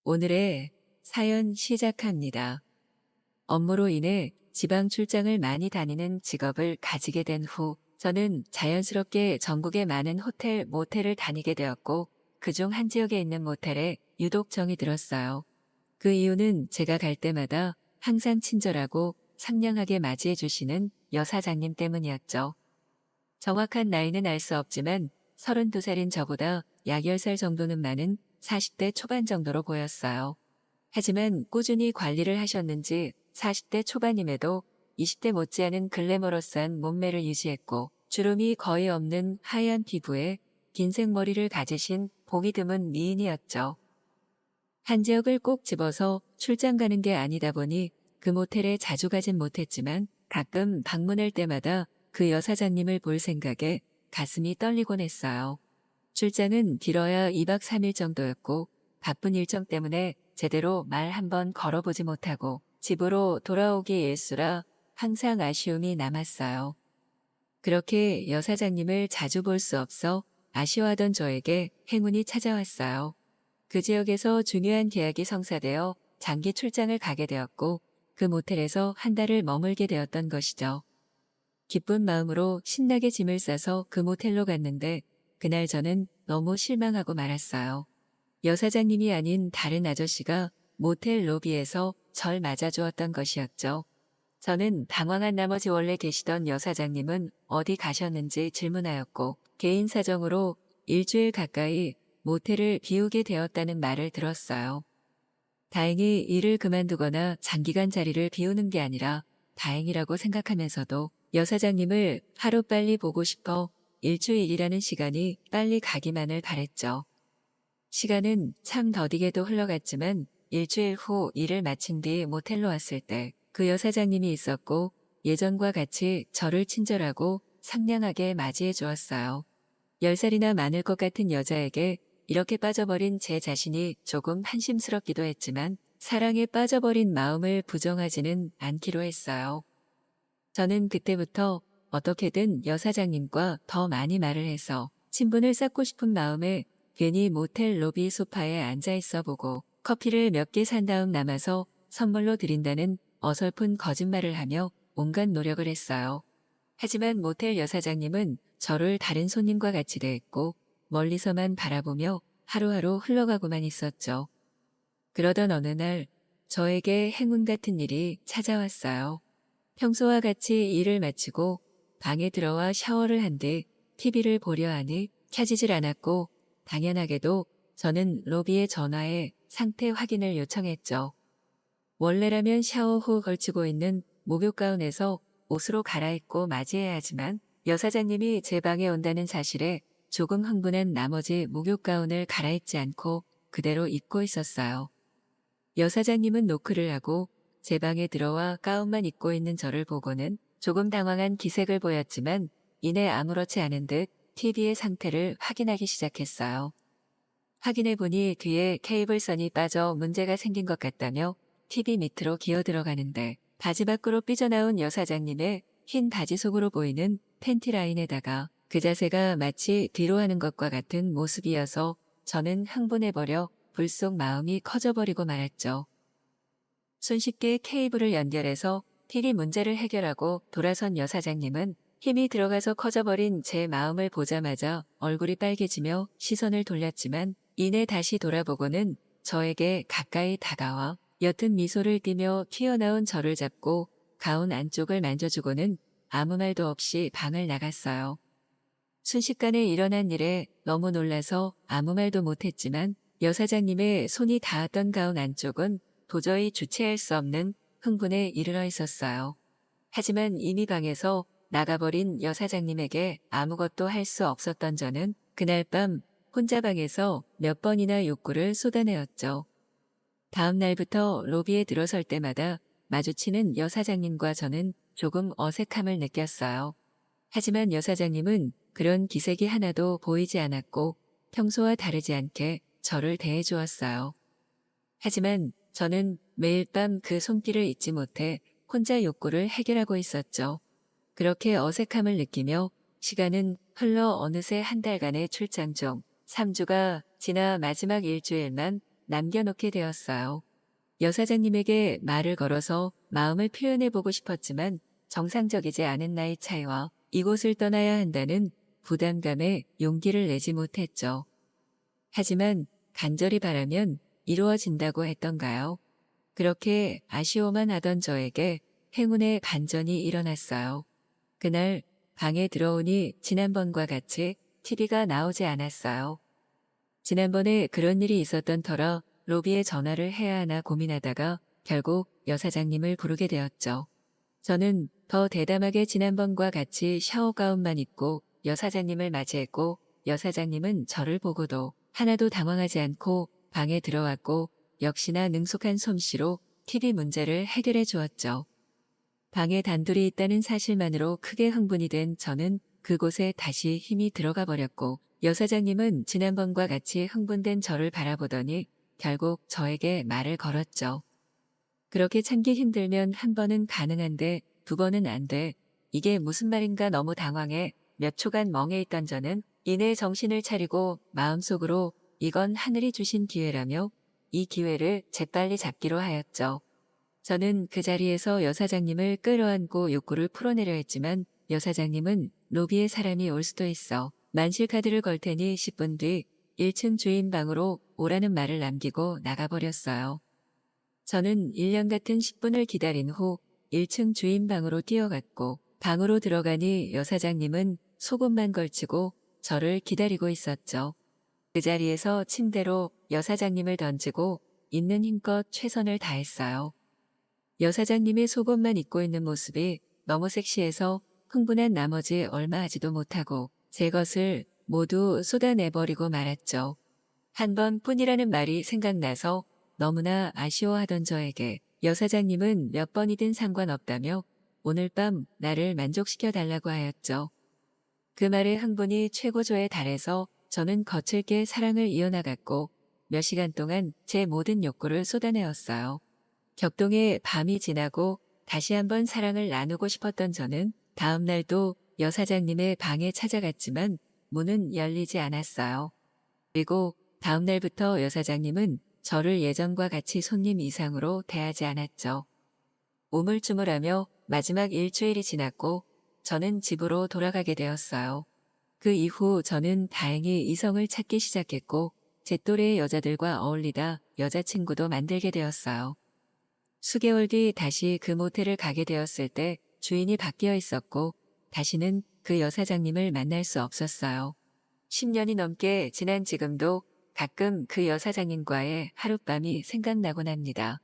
오늘의 사연 시작합니다. 업무로 인해 지방 출장을 많이 다니는 직업을 가지게 된 후 저는 자연스럽게 전국의 많은 호텔, 모텔을 다니게 되었고 그중 한 지역에 있는 모텔에 유독 정이 들었어요. 그 이유는 제가 갈 때마다 항상 친절하고 상냥하게 맞이해 주시는 여사장님 때문이었죠. 정확한 나이는 알 수 없지만 32살인 저보다 약 10살 정도는 많은 40대 초반 정도로 보였어요. 하지만 꾸준히 관리를 하셨는지 40대 초반임에도 20대 못지않은 글래머러스한 몸매를 유지했고 주름이 거의 없는 하얀 피부에 긴 생머리를 가지신 봄이 드문 미인이었죠. 한 지역을 꼭 집어서 출장 가는 게 아니다 보니 그 모텔에 자주 가진 못했지만 가끔 방문할 때마다 그 여사장님을 볼 생각에 가슴이 떨리곤 했어요. 출장은 길어야 2박 3일 정도였고 바쁜 일정 때문에 제대로 말 한 번 걸어보지 못하고 집으로 돌아오기 일쑤라 항상 아쉬움이 남았어요. 그렇게 여사장님을 자주 볼 수 없어 아쉬워하던 저에게 행운이 찾아왔어요. 그 지역에서 중요한 계약이 성사되어 장기 출장을 가게 되었고 그 모텔에서 한 달을 머물게 되었던 것이죠. 기쁜 마음으로 신나게 짐을 싸서 그 모텔로 갔는데 그날 저는 너무 실망하고 말았어요. 여사장님이 아닌 다른 아저씨가 모텔 로비에서 절 맞아주었던 것이었죠. 저는 당황한 나머지 원래 계시던 여사장님은 어디 가셨는지 질문하였고 개인 사정으로 일주일 가까이 모텔을 비우게 되었다는 말을 들었어요. 다행히 일을 그만두거나 장기간 자리를 비우는 게 아니라 다행이라고 생각하면서도 여사장님을 하루빨리 보고 싶어 일주일이라는 시간이 빨리 가기만을 바랬죠. 시간은 참 더디게도 흘러갔지만 일주일 후 일을 마친 뒤 모텔로 왔을 때 그 여사장님이 있었고 예전과 같이 저를 친절하고 상냥하게 맞이해 주었어요. 10살이나 많을 것 같은 여자에게 이렇게 빠져버린 제 자신이 조금 한심스럽기도 했지만 사랑에 빠져버린 마음을 부정하지는 않기로 했어요. 저는 그때부터 어떻게든 여사장님과 더 많이 말을 해서 친분을 쌓고 싶은 마음에 괜히 모텔 로비 소파에 앉아 있어 보고 커피를 몇 개 산 다음 남아서 선물로 드린다는 어설픈 거짓말을 하며 온갖 노력을 했어요. 하지만 모텔 여사장님은 저를 다른 손님과 같이 대했고 멀리서만 바라보며 하루하루 흘러가고만 있었죠. 그러던 어느 날 저에게 행운 같은 일이 찾아왔어요. 평소와 같이 일을 마치고 방에 들어와 샤워를 한 뒤 TV를 보려 하니 켜지질 않았고 당연하게도 저는 로비에 전화해 상태 확인을 요청했죠. 원래라면 샤워 후 걸치고 있는 목욕 가운에서 옷으로 갈아입고 맞이해야 하지만 여사장님이 제 방에 온다는 사실에 조금 흥분한 나머지 목욕 가운을 갈아입지 않고 그대로 입고 있었어요. 여사장님은 노크를 하고 제 방에 들어와 가운만 입고 있는 저를 보고는 조금 당황한 기색을 보였지만 이내 아무렇지 않은 듯 TV의 상태를 확인하기 시작했어요. 확인해보니 뒤에 케이블선이 빠져 문제가 생긴 것 같다며 TV 밑으로 기어 들어가는데 바지 밖으로 삐져나온 여사장님의 흰 바지 속으로 보이는 팬티 라인에다가 그 자세가 마치 뒤로 하는 것과 같은 모습이어서 저는 흥분해버려 불쑥 마음이 커져버리고 말았죠. 손쉽게 케이블을 연결해서 TV 문제를 해결하고 돌아선 여사장님은 힘이 들어가서 커져버린 제 마음을 보자마자 얼굴이 빨개지며 시선을 돌렸지만 이내 다시 돌아보고는 저에게 가까이 다가와 옅은 미소를 띠며 튀어나온 저를 잡고 가운 안쪽을 만져주고는 아무 말도 없이 방을 나갔어요. 순식간에 일어난 일에 너무 놀라서 아무 말도 못했지만 여사장님의 손이 닿았던 가운 안쪽은 도저히 주체할 수 없는 흥분에 이르러 있었어요. 하지만 이미 방에서 나가버린 여사장님에게 아무것도 할 수 없었던 저는 그날 밤 혼자 방에서 몇 번이나 욕구를 쏟아내었죠. 다음 날부터 로비에 들어설 때마다 마주치는 여사장님과 저는 조금 어색함을 느꼈어요. 하지만 여사장님은 그런 기색이 하나도 보이지 않았고 평소와 다르지 않게 저를 대해주었어요. 하지만 저는 매일 밤 그 손길을 잊지 못해 혼자 욕구를 해결하고 있었죠. 그렇게 어색함을 느끼며 시간은 흘러 어느새 한 달간의 출장 중 3주가 지나 마지막 일주일만 남겨놓게 되었어요. 여사장님에게 말을 걸어서 마음을 표현해보고 싶었지만 정상적이지 않은 나이 차이와 이곳을 떠나야 한다는 부담감에 용기를 내지 못했죠. 하지만 간절히 바라면 이루어진다고 했던가요? 그렇게 아쉬워만 하던 저에게 행운의 반전이 일어났어요. 그날 방에 들어오니 지난번과 같이 TV가 나오지 않았어요. 지난번에 그런 일이 있었던 터라 로비에 전화를 해야 하나 고민하다가 결국 여사장님을 부르게 되었죠. 저는 더 대담하게 지난번과 같이 샤워 가운만 입고 여사장님을 맞이했고 여사장님은 저를 보고도 하나도 당황하지 않고 방에 들어왔고 역시나 능숙한 솜씨로 TV 문제를 해결해 주었죠. 방에 단둘이 있다는 사실만으로 크게 흥분이 된 저는 그곳에 다시 힘이 들어가 버렸고 여사장님은 지난번과 같이 흥분된 저를 바라보더니 결국 저에게 말을 걸었죠. 그렇게 참기 힘들면 한 번은 가능한데 두 번은 안 돼. 이게 무슨 말인가 너무 당황해 몇 초간 멍해 있던 저는 이내 정신을 차리고 마음속으로 이건 하늘이 주신 기회라며 이 기회를 재빨리 잡기로 하였죠. 저는 그 자리에서 여사장님을 끌어안고 욕구를 풀어내려 했지만 여사장님은 로비에 사람이 올 수도 있어. 만실카드를 걸 테니 10분 뒤 1층 주인 방으로 오라는 말을 남기고 나가버렸어요. 저는 1년 같은 10분을 기다린 후 1층 주인 방으로 뛰어갔고 방으로 들어가니 여사장님은 속옷만 걸치고 저를 기다리고 있었죠. 그 자리에서 침대로 여사장님을 던지고 있는 힘껏 최선을 다했어요. 여사장님이 속옷만 입고 있는 모습이 너무 섹시해서 흥분한 나머지 얼마 하지도 못하고 제 것을 모두 쏟아내버리고 말았죠. 한 번뿐이라는 말이 생각나서 너무나 아쉬워하던 저에게 여사장님은 몇 번이든 상관없다며 오늘 밤 나를 만족시켜 달라고 하였죠. 그 말에 흥분이 최고조에 달해서 저는 거칠게 사랑을 이어나갔고 몇 시간 동안 제 모든 욕구를 쏟아내었어요. 격동의 밤이 지나고 다시 한번 사랑을 나누고 싶었던 저는 다음 날도 여사장님의 방에 찾아갔지만 문은 열리지 않았어요. 그리고 다음 날부터 여사장님은 저를 예전과 같이 손님 이상으로 대하지 않았죠. 우물쭈물하며 마지막 일주일이 지났고 저는 집으로 돌아가게 되었어요. 그 이후 저는 다행히 이성을 찾기 시작했고 제 또래의 여자들과 어울리다 여자친구도 만들게 되었어요. 수개월 뒤 다시 그 모텔을 가게 되었을 때 주인이 바뀌어 있었고 다시는 그 여사장님을 만날 수 없었어요. 10년이 넘게 지난 지금도 가끔 그 여사장님과의 하룻밤이 생각나곤 합니다.